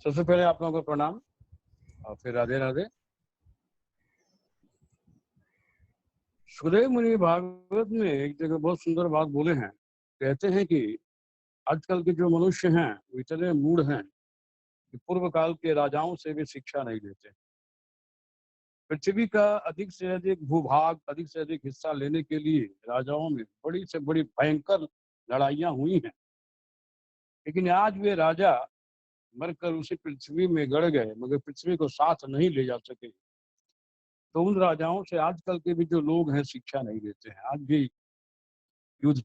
सबसे पहले आप लोगों को प्रणाम और फिर राधे राधे। सुखदेव मुनि भागवत में एक जगह बहुत सुंदर बात बोले हैं। कहते हैं कि आजकल के जो मनुष्य हैं वो इतने मूढ़ हैं कि पूर्व काल के राजाओं से भी शिक्षा नहीं लेते। पृथ्वी का अधिक से अधिक भूभाग, अधिक से अधिक हिस्सा लेने के लिए राजाओं में बड़ी से बड़ी भयंकर लड़ाइयां हुई हैं, लेकिन आज वे राजा मरकर उसी पृथ्वी में गड़ गए मगर पृथ्वी को साथ नहीं ले जा सके। तो उन राजाओं से आजकल के भी जो लोग हैं शिक्षा नहीं लेते हैं। आज भी युद्ध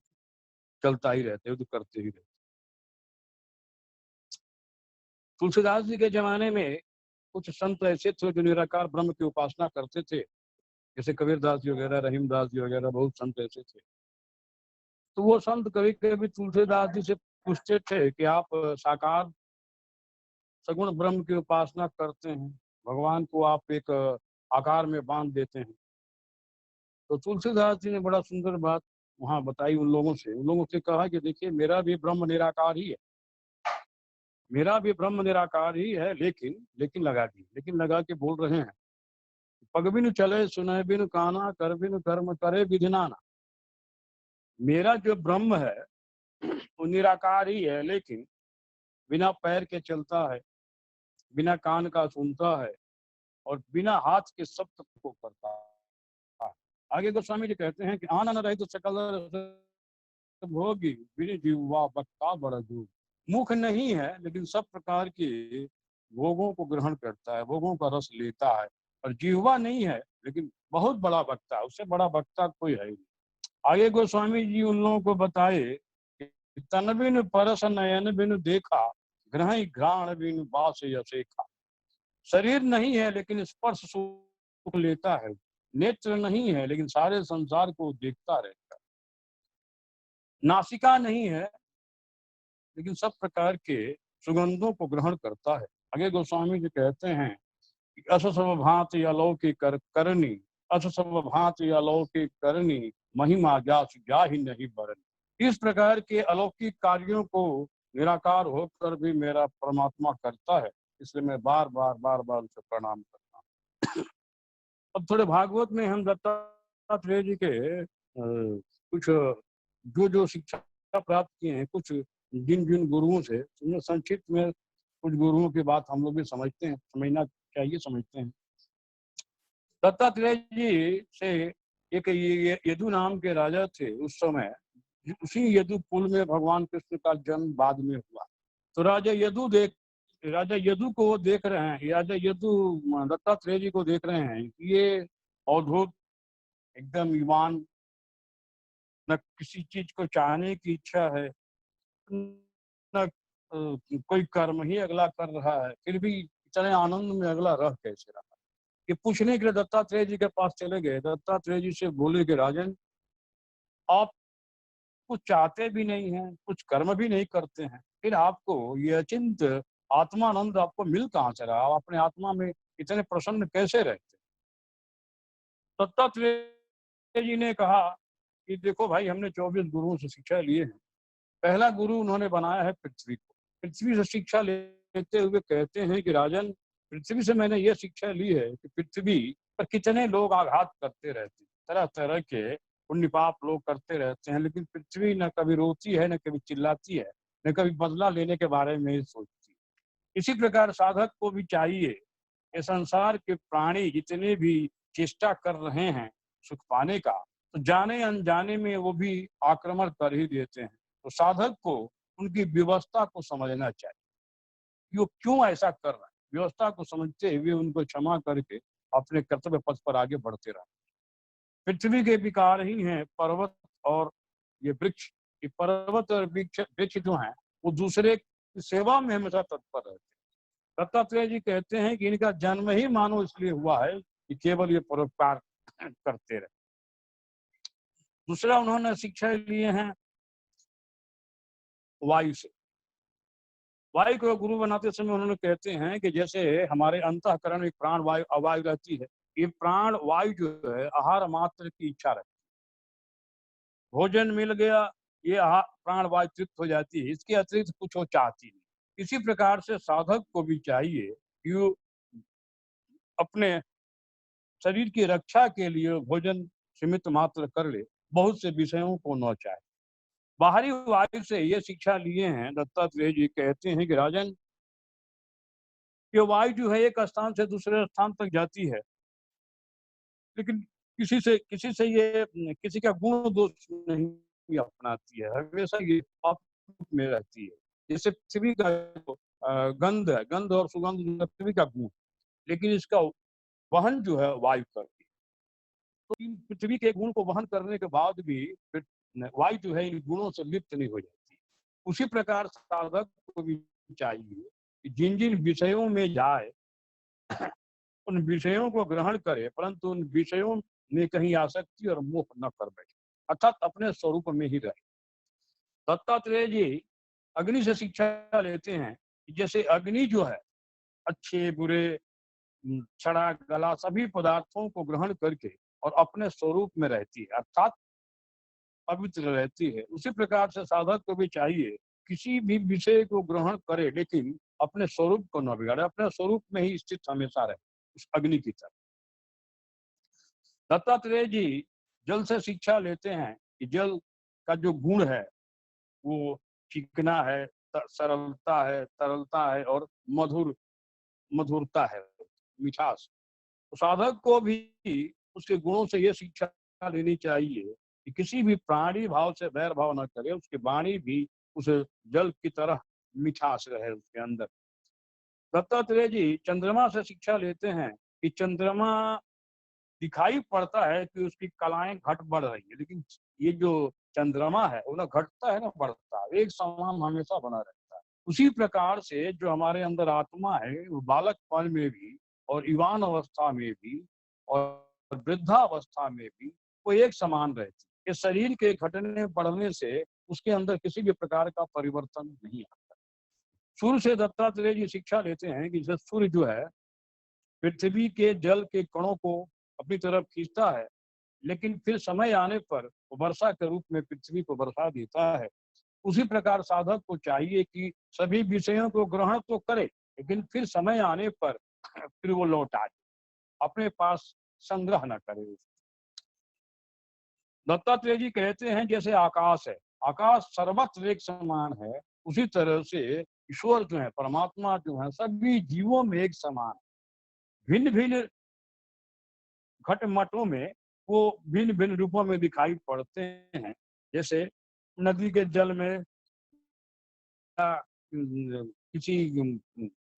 चलता ही रहता है, युद्ध करते ही रहते। तुलसीदास जी के जमाने में कुछ संत ऐसे थे जो निराकार ब्रह्म की उपासना करते थे, जैसे कबीरदास जी वगैरह, रहीमदास जी वगैरह, बहुत संत ऐसे थे। तो वो संत कभी कभी तुलसीदास जी से पूछते थे कि आप साकार सगुण ब्रह्म की उपासना करते हैं, भगवान को आप एक आकार में बांध देते हैं। तो तुलसीदास जी ने बड़ा सुंदर बात वहां बताई उन लोगों से कहा कि देखिए, मेरा भी ब्रह्म निराकार ही है, मेरा भी ब्रह्म निराकार ही है, लेकिन लगा के बोल रहे हैं, पग बिनु चले सुने बिनु काना, कर बिनु कर्म करे विधि नाना। मेरा जो ब्रह्म है वो निराकार ही है, लेकिन बिना पैर के चलता है, बिना कान का सुनता है और बिना हाथ के सब को करता है। आगे गोस्वामी जी कहते हैं कि आनन रहित सकल रस भोगी, बिन जीवा बक्का बड़ा जोग। मुख नहीं है लेकिन सब प्रकार के भोगों को ग्रहण करता है, भोगों का रस लेता है। और जीवा नहीं है लेकिन बहुत बड़ा वक्ता है, उससे बड़ा वक्ता कोई है नहीं। आगे गोस्वामी जी उन लोगों को बताए कि तन बिन परस नयन बिन देखा, ग्रह घ्राण बिन बास यसेखा। शरीर नहीं है लेकिन स्पर्श सुख लेता है, नेत्र नहीं है लेकिन सारे संसार को देखता रहता है, नासिका नहीं है लेकिन सब प्रकार के सुगंधों को ग्रहण करता है। आगे गोस्वामी जी कहते हैं कि अस सब भांति अलौकिक करनी, अस सब भांति अलौकिक करनी, महिमा जास जाहि नहीं बरनी। इस प्रकार के अलौकिक कार्यों को निराकार होकर भी मेरा परमात्मा करता है, इसलिए मैं बार बार उसे प्रणाम करता हूँ। अब थोड़े भागवत में हम दत्तात्रेय जी के कुछ जो जो शिक्षा प्राप्त किए हैं, कुछ जिन जिन गुरुओं से, उनमें संक्षिप्त में कुछ गुरुओं की बात हम लोग भी समझते हैं, समझना चाहिए, समझते हैं। दत्तात्रेय जी से एक यदु नाम के राजा थे उस समय। उसी यदु कुल में भगवान कृष्ण का जन्म बाद में हुआ। तो राजा यदु को वो देख रहे हैं, राजा यदु दत्तात्रेय जी को देख रहे हैं कि ये अवधूत, एकदम ईमान, न किसी चीज को चाहने की इच्छा है, न कोई कर्म ही अगला कर रहा है, फिर भी इतने आनंद में अगला रह कैसे रहा। ये पूछने के लिए दत्तात्रेय जी के पास चले गए। दत्तात्रेय जी से बोले कि राजन, आप कुछ चाहते भी नहीं हैं, कुछ कर्म भी नहीं करते हैं, फिर आपको ये अचिंत आत्मानंद आपको मिल कहाँ से रहा? आप अपने आत्मा में इतने प्रसन्न कैसे रहते? दत्तात्रेय जी ने कहा कि देखो भाई, हमने 24 गुरुओं से शिक्षा लिए हैं। पहला गुरु उन्होंने बनाया है पृथ्वी को। पृथ्वी से शिक्षा लेते हुए कहते हैं कि राजन, पृथ्वी से मैंने ये शिक्षा ली है कि पृथ्वी पर कितने लोग आघात करते रहते हैं, तरह तरह के पुण्य पाप लोग करते रहते हैं, लेकिन पृथ्वी न कभी रोती है, न कभी चिल्लाती है, न कभी बदला लेने के बारे में सोचती है। इसी प्रकार साधक को भी चाहिए, ये संसार के प्राणी जितने भी चेष्टा कर रहे हैं सुख पाने का, तो जाने अनजाने में वो भी आक्रमण कर ही देते हैं। तो साधक को उनकी व्यवस्था को समझना चाहिए कि वो क्यों ऐसा कर रहा है। व्यवस्था को समझते हुए उनको क्षमा करके अपने कर्तव्य पथ पर आगे बढ़ते रहा। पृथ्वी के विकार ही हैं पर्वत और ये वृक्ष। ये पर्वत और वृक्ष जो हैं वो दूसरे की सेवा में हमेशा तत्पर रहते हैं। दत्तात्रेय जी कहते हैं कि इनका जन्म ही मानो इसलिए हुआ है कि केवल ये परोपकार करते रहे। दूसरा, उन्होंने शिक्षा लिए हैं वायु से। वायु को गुरु बनाते समय उन्होंने कहते हैं कि जैसे हमारे अंतःकरण में प्राण वायु अवायु रहती है, ये प्राण वायु जो है आहार मात्र की इच्छा रखती है। भोजन मिल गया, ये प्राण वायु तृप्त हो जाती है, इसके अतिरिक्त कुछ वो चाहती नहीं। इसी प्रकार से साधक को भी चाहिए कि वो अपने शरीर की रक्षा के लिए भोजन सीमित मात्र कर ले, बहुत से विषयों को न चाहे। बाहरी वायु से ये शिक्षा लिए हैं दत्तात्रेय जी, कहते हैं कि राजन, ये वायु जो है एक स्थान से दूसरे स्थान तक जाती है, लेकिन किसी से ये किसी का गुण दोष नहीं अपनाती है, हमेशा ये आप में रहती है। जैसे पृथ्वी का जो गंध है, गंध और सुगंध जो है पृथ्वी का गुण, लेकिन इसका वहन जो है वायु करती है। तो इन पृथ्वी के गुण को वहन करने के बाद भी फिर वायु जो है इन गुणों से लिप्त नहीं हो जाती। उसी प्रकार साधक को भी चाहिए कि जिन जिन विषयों में जाए उन विषयों को ग्रहण करे, परंतु उन विषयों में कहीं आसक्ति और मोह न कर बैठे, अर्थात अपने स्वरूप में ही रहे। दत्तात्रेय जी अग्नि से शिक्षा लेते हैं कि जैसे अग्नि जो है अच्छे बुरे, छड़ा गला सभी पदार्थों को ग्रहण करके और अपने स्वरूप में रहती है, अर्थात पवित्र रहती है। उसी प्रकार से साधक को भी चाहिए किसी भी विषय को ग्रहण करे, लेकिन अपने स्वरूप को न बिगाड़े, अपने स्वरूप में ही स्थित हमेशा रहे, उस अग्नि की तरह। दत्तात्रेय जी जल से शिक्षा लेते हैं कि जल का जो गुण है वो चिकना है, सरलता है, तरलता है और मधुरता है, मिठास। तो साधक को भी उसके गुणों से ये शिक्षा लेनी चाहिए कि किसी भी प्राणी भाव से वैर भाव न करे, उसकी वाणी भी उस जल की तरह मिठास रहे उसके अंदर। दत्तात्रेय जी चंद्रमा से शिक्षा लेते हैं कि चंद्रमा दिखाई पड़ता है कि उसकी कलाएं घट बढ़ रही है, लेकिन ये जो चंद्रमा है वो ना घटता है ना बढ़ता है, एक समान हमेशा बना रहता है। उसी प्रकार से जो हमारे अंदर आत्मा है वो बालकपन में भी और युवान अवस्था में भी और वृद्धावस्था में भी वो एक समान रहती है। इस शरीर के घटने बढ़ने से उसके अंदर किसी भी प्रकार का परिवर्तन नहीं आता। सूर्य से दत्तात्रेय जी शिक्षा लेते हैं कि जैसे सूर्य जो है पृथ्वी के जल के कणों को अपनी तरफ खींचता है, लेकिन फिर समय आने पर वो वर्षा के रूप में पृथ्वी को बरसा देता है। उसी प्रकार साधक को चाहिए कि सभी विषयों को ग्रहण तो करे, लेकिन फिर समय आने पर फिर वो लौटा दे, अपने पास संग्रह न करे। दत्तात्रेय जी कहते हैं जैसे आकाश है, आकाश सर्वत्र एक समान है, उसी तरह से ईश्वर जो है, परमात्मा जो है, सभी जीवों में एक समान, भिन्न भिन्न घट मठों में वो भिन्न भिन्न रूपों में दिखाई पड़ते हैं। जैसे नदी के जल में किसी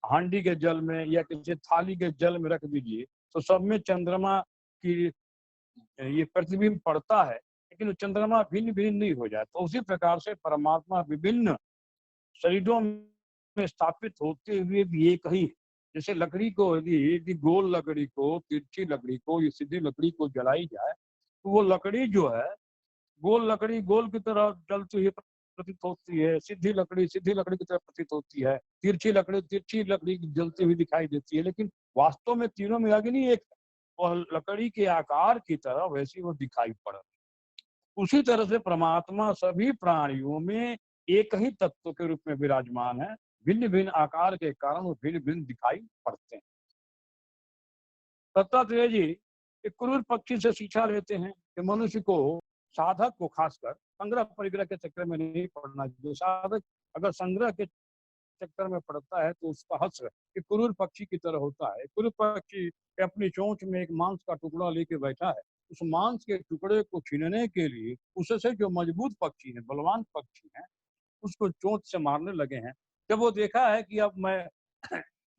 हांडी के जल में या किसी थाली के जल में रख दीजिए तो सब में चंद्रमा की ये प्रतिबिंब पड़ता है, लेकिन चंद्रमा भिन्न भिन्न नहीं हो जाए। तो उसी प्रकार से परमात्मा विभिन्न शरीरों में स्थापित होते हुए भी एक ही। जैसे लकड़ी को यदि गोल लकड़ी को, तिरछी लकड़ी को, ये सीधी लकड़ी को जलाई जाए तो वो लकड़ी जो है गोल लकड़ी गोल की तरह जलती हुई प्रतीत होती है, सीधी लकड़ी की तरह प्रतीत होती है, तिरछी लकड़ी जलती हुई दिखाई देती है, लेकिन वास्तव में तीनों में अग्नि एक है। वह लकड़ी के आकार की तरह वैसी वो दिखाई पड़ रही। उसी तरह से परमात्मा सभी प्राणियों में एक ही तत्व के रूप में विराजमान है, भिन्न भिन्न आकार के कारण वो भिन्न भिन्न दिखाई पड़ते हैं। दत्तात्रेय जी एक क्रूर पक्षी से शिक्षा लेते हैं कि मनुष्य को, साधक को खासकर संग्रह परिग्रह के चक्कर में नहीं पड़ना चाहिए। साधक अगर संग्रह के चक्कर में पड़ता है तो उसका हश्र एक क्रूर पक्षी की तरह होता है। क्रूर पक्षी अपनी चोंच में एक मांस का टुकड़ा लेके बैठा है, उस मांस के टुकड़े को छीनने के लिए उससे जो मजबूत पक्षी है, बलवान पक्षी है, उसको चोंच से मारने लगे हैं। जब वो देखा है कि अब मैं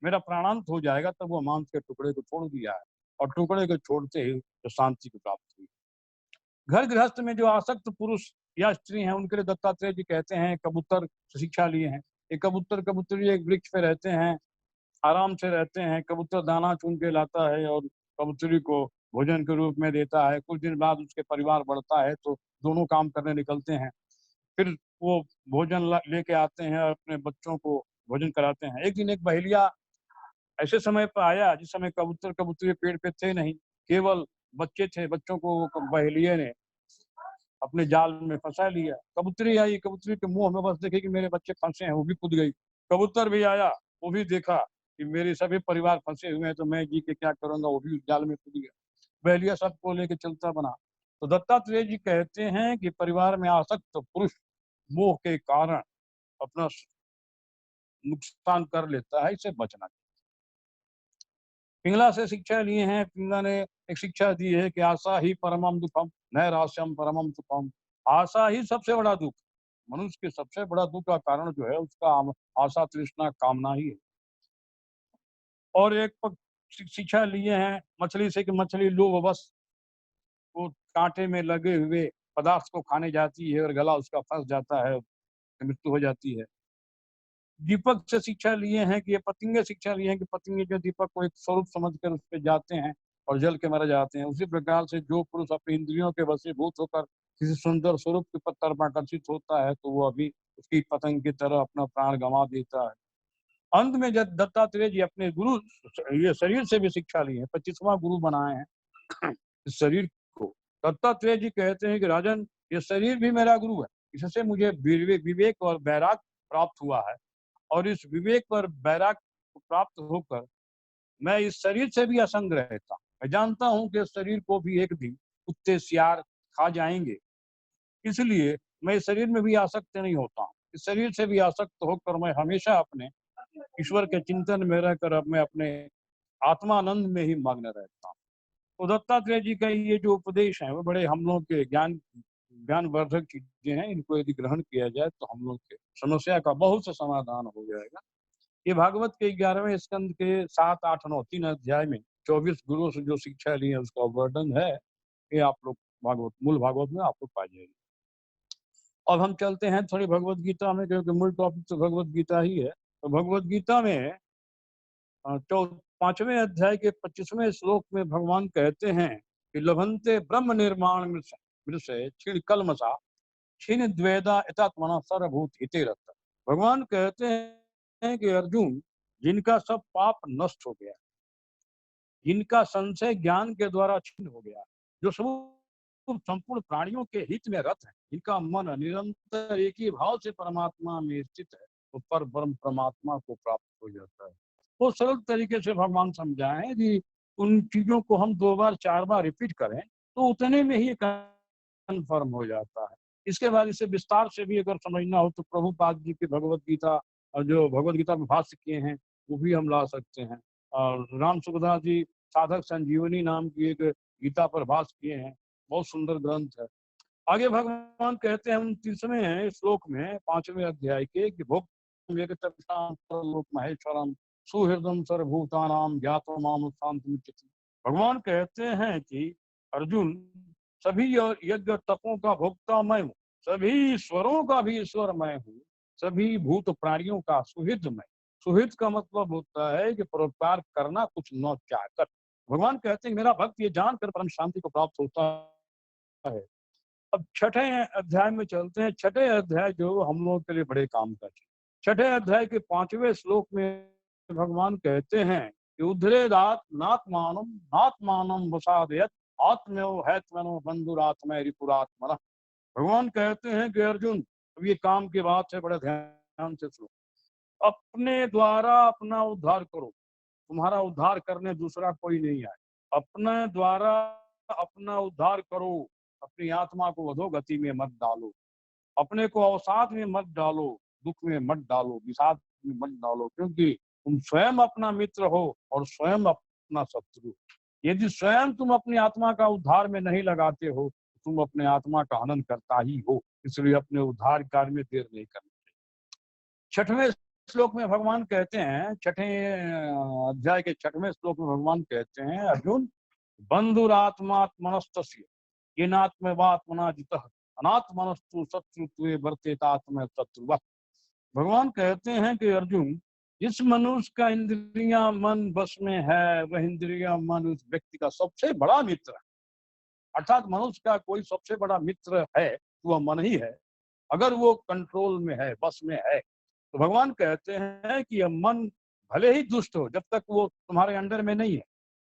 मेरा प्राणांत हो जाएगा, तब वो मांस के टुकड़े को छोड़ दिया है और टुकड़े को छोड़ते ही तो शांति को प्राप्त हुई। घर गृहस्थ में जो आसक्त पुरुष या स्त्री हैं उनके लिए दत्तात्रेय जी कहते हैं कबूतर शिक्षा लिए हैं। एक कबूतर कबूतरी एक वृक्ष पे रहते हैं, आराम से रहते हैं, कबूतर दाना चुन के लाता है और कबूतरी को भोजन के रूप में देता है। कुछ दिन बाद उसके परिवार बढ़ता है तो दोनों काम करने निकलते हैं, फिर वो भोजन लेके आते हैं और अपने बच्चों को भोजन कराते हैं। एक दिन एक बहेलिया ऐसे समय पर आया जिस समय कबूतर कबूतरी पेड़ पे थे नहीं, केवल बच्चे थे। बच्चों को बहेलिये ने अपने जाल में फंसा लिया। कबूतरी आई, कबूतरी के मुंह में बस देखे कि मेरे बच्चे फंसे हैं, वो भी कूद गई। कबूतर भी आया, वो भी देखा कि मेरे सभी परिवार फंसे हुए हैं, तो मैं जी के क्या करूंगा, वो भी उस जाल में कूद गया। बहेलिया सबको लेके चलता बना। तो दत्तात्रेय जी कहते हैं कि परिवार में आसक्त पुरुष मोह के कारण अपना नुकसान कर लेता है, इससे बचना चाहिए। पिंगला से शिक्षा लिए हैं। पिंगला ने एक शिक्षा दी है कि आशा ही परमम दुखम नैराश्यम परमम सुखम। आशा ही सबसे बड़ा दुख। मनुष्य के सबसे बड़ा दुख का कारण जो है उसका आशा तृष्णा कामना ही है। और एक शिक्षा लिए हैं मछली से कि मछली लोभवश वो कांटे में लगे हुए पदार्थ को खाने जाती है और गला उसका फंस जाता है, मृत्यु हो जाती है। दीपक से शिक्षा लिए हैं कि ये पतंगे शिक्षा लिए हैं कि पतंगे जो दीपक को एक स्वरूप समझकर उस पर जाते हैं और जल के मर जाते हैं। उसी प्रकार से जो पुरुष अपनी इंद्रियों के वशीभूत होकर किसी सुंदर स्वरूप की तरफ आकर्षित होता है तो वो अभी उसकी पतंग की तरह अपना प्राण गंवा देता है। अंत में जब दत्तात्रेय जी अपने गुरु ये शरीर से भी शिक्षा लिए हैं, 25वां गुरु बनाए हैं इस शरीर को। दत्तात्रेय जी कहते हैं कि राजन, ये शरीर भी मेरा गुरु है, इससे मुझे विवेक और वैराग प्राप्त हुआ है। और इस विवेक पर वैराग प्राप्त होकर मैं इस शरीर से भी असंग रहता हूँ। मैं जानता हूँ कि इस शरीर को भी एक दिन कुत्ते सियार खा जाएंगे, इसलिए मैं इस शरीर में भी आसक्त नहीं होता हूँ। इस शरीर से भी आसक्त होकर मैं हमेशा अपने ईश्वर के चिंतन में रहकर अब मैं अपने आत्मानंद में ही मग्न रहता हूँ। तो दत्तात्रेय जी का ये जो उपदेश है वो बड़े हम लोग के ज्ञानवर्धक चीजें हैं। इनको यदि ग्रहण किया जाए तो हम लोग के समस्या का बहुत सा समाधान हो जाएगा। ये भागवत के 11वें स्कंद के 7, 8, 9 3 अध्याय में 24 गुरुओं से जो शिक्षा ली है उसका वर्णन है। ये आप लोग मूल भागवत में आपको पा जाएगी। अब हम चलते हैं थोड़ी भगवत गीता में, क्योंकि मूल टॉपिक तो भगवत गीता ही है। तो भगवत गीता में 5वें अध्याय के 25वें श्लोक में भगवान कहते हैं कि लभंते ब्रह्म निर्माण मृषय क्षीण कलमसा क्षीण द्वेदा एतात्मना सर्वभूत हिते रत। भगवान कहते हैं कि अर्जुन, जिनका सब पाप नष्ट हो गया, जिनका संशय ज्ञान के द्वारा छिन्न हो गया, जो संपूर्ण प्राणियों के हित में रत है, जिनका मन निरंतर एक ही भाव से परमात्मा में स्थित है, वो पर ब्रह्म परमात्मा को प्राप्त हो जाता है। वो सरल तरीके से भगवान समझाएं कि उन चीजों को हम 2 बार 4 बार रिपीट करें तो उतने में ही कन्फर्म हो जाता है। इसके बाद इसे विस्तार से भी अगर समझना हो तो प्रभुपाद जी की भगवत गीता और जो भगवत गीता में भाष्य किए हैं वो भी हम ला सकते हैं। और राम सुखदास जी साधक संजीवनी नाम की एक गीता पर भाष्य किए हैं, बहुत सुंदर ग्रंथ है। आगे भगवान कहते हैं 29वें श्लोक में 5वें अध्याय के कि भोग महेश्वरम सुहृदम सर्वभूतानाम ज्ञातवाम शांति। भगवान कहते हैं कि अर्जुन, सभी यज्ञ तपों का भोक्ता मैं हूँ, सभी ईश्वरों का भी ईश्वर मैं हूँ, सभी भूत प्राणियों का सुहृद मैं। सुहृद का मतलब होता है कि परोपकार करना कुछ न चाहकर। भगवान कहते हैं मेरा भक्त ये जानकर परम शांति को प्राप्त होता है। अब 6ठे अध्याय में चलते हैं। 6ठे अध्याय जो हम लोगों के लिए बड़े काम का है। 6ठे अध्याय के 5वें श्लोक में भगवान कहते हैं कि उद्धरेदात नात्मानम नात्मानम वसादयत आत्मयो हैत्मनो बंधुरात्मा रिपुरात्मना। भगवान कहते हैं कि अर्जुन, अब ये काम की बात है, बड़े ध्यान से सुनो। अपने द्वारा अपना उद्धार करो, तुम्हारा उद्धार करने दूसरा कोई नहीं आए। अपने द्वारा अपना उद्धार करो, अपनी आत्मा को अधोगति में मत डालो, अपने को अवसाद में मत डालो, दुख में मत डालो, विषाद में मत डालो, क्योंकि तुम स्वयं अपना मित्र हो और स्वयं अपना शत्रु। यदि स्वयं तुम अपनी आत्मा का उद्धार में नहीं लगाते हो तो तुम अपने आत्मा का हनन करता ही हो। इसलिए अपने उद्धार कार्य में देर नहीं करनी चाहिए। 6वें श्लोक में भगवान कहते हैं, 6ठे अध्याय के 6वें श्लोक में भगवान कहते हैं अर्जुन, बंधुरात्मात्मनस्तस्य येनात्मवात्मना जितः अनात्मनस्तु शत्रुत्वे वर्तेतात्म शत्रुवत्। भगवान कहते हैं कि अर्जुन, जिस मनुष्य का इंद्रिया मन बस में है वह इंद्रिया मन उस व्यक्ति का सबसे बड़ा मित्र है। अर्थात मनुष्य का कोई सबसे बड़ा मित्र है तो वह मन ही है, अगर वो कंट्रोल में है, बस में है। तो भगवान कहते हैं कि यह मन भले ही दुष्ट हो, जब तक वो तुम्हारे अंडर में नहीं है,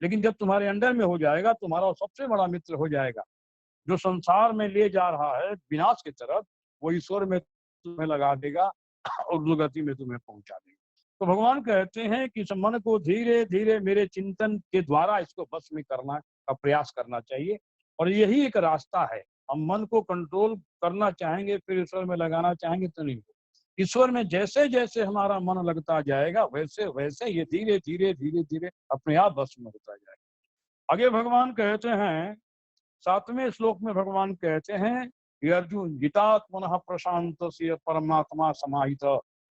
लेकिन जब तुम्हारे अंडर में हो जाएगा तुम्हारा सबसे बड़ा मित्र हो जाएगा। जो संसार में ले जा रहा है विनाश की तरफ, वो ईश्वर में तुम्हें लगा देगा और दुर्गति में तुम्हें पहुंचा देंगे। तो भगवान कहते हैं कि इस मन को धीरे धीरे मेरे चिंतन के द्वारा इसको बस में करना का प्रयास करना चाहिए, और यही एक रास्ता है। हम मन को कंट्रोल करना चाहेंगे फिर ईश्वर में लगाना चाहेंगे तो नहीं होगा। ईश्वर में जैसे जैसे हमारा मन लगता जाएगा वैसे वैसे ये धीरे धीरे धीरे धीरे अपने आप बस में होता जाएगा। आगे भगवान कहते हैं 7वें श्लोक में भगवान कहते हैं कि अर्जुन जितात्मनः प्रशांत से परमात्मा समाहित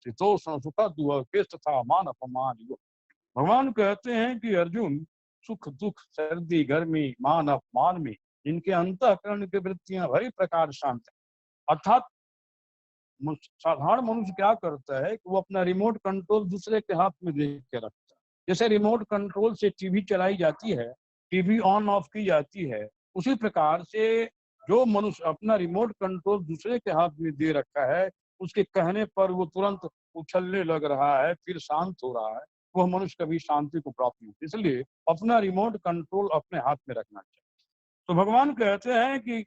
शीतोष्ण सुख दुःखेस्तथा मान अपमान योग। भगवान कहते हैं कि अर्जुन सुख दुख सर्दी गर्मी मान अपमान में जिनके अंतःकरण की वृत्तियां भरी प्रकार शांत है। अर्थात साधारण मनुष्य क्या करता है कि वो अपना रिमोट कंट्रोल दूसरे के हाथ में देख के रखता है। जैसे रिमोट कंट्रोल से टीवी चलाई जाती है, टीवी ऑन ऑफ की जाती है, उसी प्रकार से जो मनुष्य अपना रिमोट कंट्रोल दूसरे के हाथ में दे रखा है, उसके कहने पर वो तुरंत उछलने लग रहा है, फिर शांत हो रहा है, वह मनुष्य कभी शांति को प्राप्त नहीं। इसलिए अपना रिमोट कंट्रोल अपने हाथ में रखना चाहिए। तो भगवान कहते हैं कि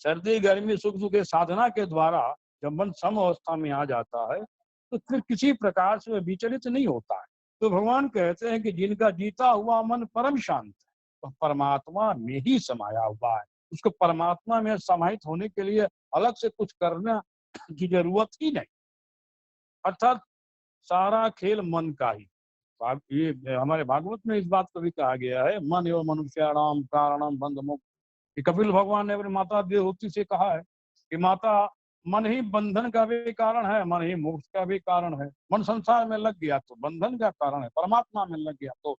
सर्दी गर्मी सुख दुख के साधना के द्वारा जब मन सम अवस्था में आ जाता है तो फिर किसी प्रकार से वह विचलित नहीं होता है। तो भगवान कहते हैं कि जिनका जीता हुआ मन परम शांत है, तो परमात्मा में ही समाया हुआ है। उसको परमात्मा में समाहित होने के लिए अलग से कुछ करना की जरूरत ही नहीं। अर्थात सारा खेल मन का ही। ये हमारे भागवत में इस बात को भी कहा गया है, मन एवं मनुष्याणाम कारणम बंध मोक्ष। कपिल भगवान ने अपनी माता देवहूति से कहा है कि माता, मन ही बंधन का भी कारण है, मन ही मोक्ष का भी कारण है। मन संसार में लग गया तो बंधन का कारण है, परमात्मा में लग गया तो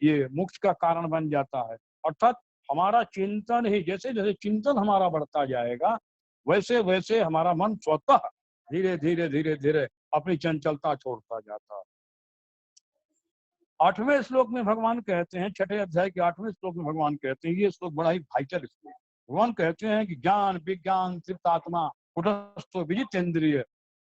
ये मोक्ष का कारण बन जाता है। अर्थात हमारा चिंतन ही, जैसे जैसे चिंतन हमारा बढ़ता जाएगा वैसे वैसे हमारा मन स्वतः धीरे धीरे धीरे धीरे अपनी चंचलता छोड़ता जाता है। 8वें श्लोक में भगवान कहते हैं, 6ठे अध्याय के 8वें श्लोक में भगवान कहते हैं, ये श्लोक बड़ा ही भाईचर श्लोक। भगवान कहते हैं कि ज्ञान विज्ञान तृप्तात्मा कुटस्थो विजितेंद्रिय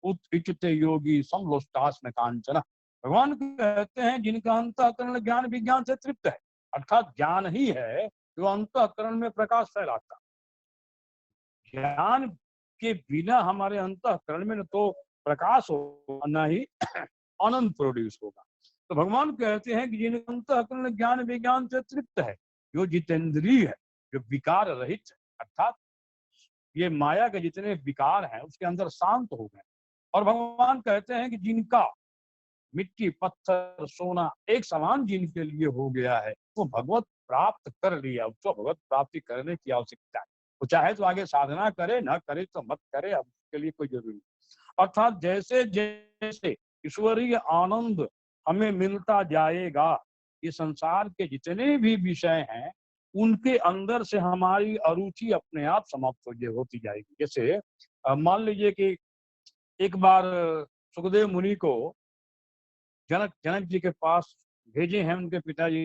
उत्थिते योगी समलोष्टास्म कांचन। भगवान कहते हैं जिनका अंतःकरण ज्ञान विज्ञान से तृप्त है, अर्थात ज्ञान ही है जो अंतःकरण में प्रकाश फैलाता। ज्ञान के बिना हमारे अंतःकरण में न तो प्रकाश होगा न ही आनंद प्रोड्यूस होगा। तो भगवान कहते हैं कि जिनका अंतःकरण ज्ञान विज्ञान से तृप्त है, जो जितेंद्रिय है, जो विकार रहित है, अर्थात ये माया के जितने विकार हैं उसके अंदर शांत हो गए। और भगवान कहते हैं कि जिनका मिट्टी पत्थर सोना एक समान जिनके लिए हो गया है, वो भगवत प्राप्त कर लिया, उसको भगवत प्राप्ति करने की आवश्यकता है। वो चाहे तो आगे साधना करे, ना करे तो मत करे, अब उसके लिए कोई जरूरी नहीं। अर्थात जैसे जैसे ईश्वरीय आनंद हमें मिलता जाएगा, ये संसार के जितने भी विषय हैं उनके अंदर से हमारी अरुचि अपने आप समाप्त होती जाएगी। जैसे मान लीजिए कि एक बार सुखदेव मुनि को जनक जी के पास भेजे हैं उनके पिताजी।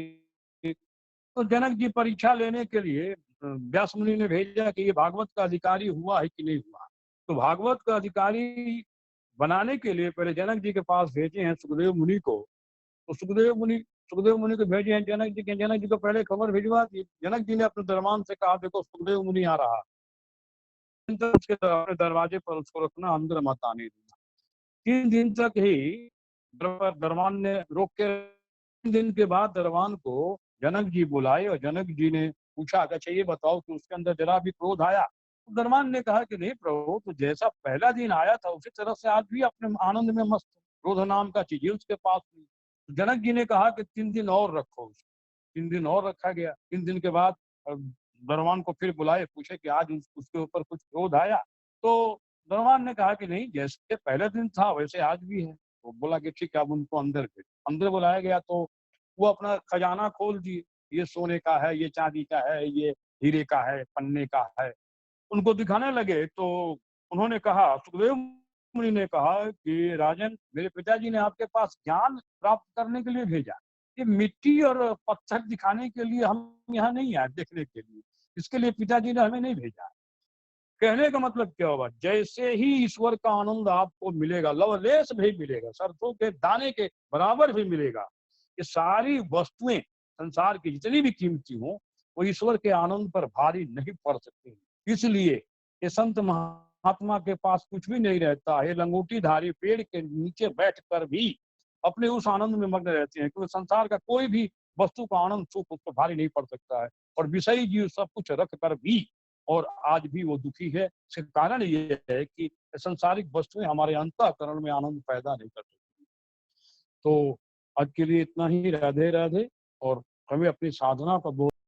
तो जनक जी परीक्षा लेने के लिए व्यास मुनि ने भेजा कि ये भागवत का अधिकारी हुआ है कि नहीं हुआ। तो भागवत का अधिकारी बनाने के लिए पहले जनक जी के पास भेजे हैं सुखदेव मुनि को। तो सुखदेव मुनि को भेजे हैं जनक जी को पहले खबर भिजवा दी। जनक जी ने अपने दरबान से कहा देखो सुखदेव मुनि आ रहा, उसके अपने दरवाजे पर उसको रखना, अंदर मत आने देना। 3 दिन तक ही दरबान ने रोक के, 3 दिन के बाद दरबान को जनक जी बुलाए और जनक जी ने पूछा अच्छा ये बताओ कि उसके अंदर जरा भी क्रोध आया। तो दरबान ने कहा कि नहीं प्रभु, तो जैसा पहला दिन आया था उसी तरह से आज भी अपने आनंद में मस्त, क्रोध नाम का चीज उसके पास नहीं। तो जनक जी ने कहा कि 3 दिन और रखो उसको। 3 दिन और रखा गया। 3 दिन के बाद दरबान को फिर बुलाए, पूछे कि आज उसके ऊपर कुछ क्रोध आया। तो दरबान ने कहा कि नहीं, जैसे पहले दिन था वैसे आज भी है। तो बोला कि ठीक है, अब उनको अंदर भेज। अंदर बुलाया गया तो वो अपना खजाना खोल दिए, ये सोने का है, ये चांदी का है, ये हीरे का है, पन्ने का है, उनको दिखाने लगे। तो उन्होंने कहा, सुखदेव मुनि ने कहा कि राजन, मेरे पिताजी ने आपके पास ज्ञान प्राप्त करने के लिए भेजा, ये मिट्टी और पत्थर दिखाने के लिए हम यहाँ नहीं आए, देखने के लिए, इसके लिए पिताजी ने हमें नहीं भेजा। कहने का मतलब क्या होगा, जैसे ही ईश्वर का आनंद आपको मिलेगा, लवलेश भी मिलेगा, सरसों के दाने के बराबर भी मिलेगा। ये सारी वस्तुएं संसार की जितनी भी कीमती हो, वो ईश्वर के आनंद पर भारी नहीं पड़ सकती। इसलिए ये संत आत्मा के पास कुछ भी नहीं रहता है, लंगोटीधारी पेड़ के नीचे बैठकर भी अपने उस आनंद में मग्न रहते हैं, क्योंकि संसार का कोई भी वस्तु का आनंद सुख उस पर भारी नहीं पड़ सकता है। और विषयी जीव सब कुछ रख कर भी और आज भी वो दुखी है। इसका कारण ये है कि सांसारिक वस्तुएं हमारे अंतःकरण में आनंद पैदा नहीं कर सकती। तो आज के लिए इतना ही। राधे राधे। और हमें अपनी साधना का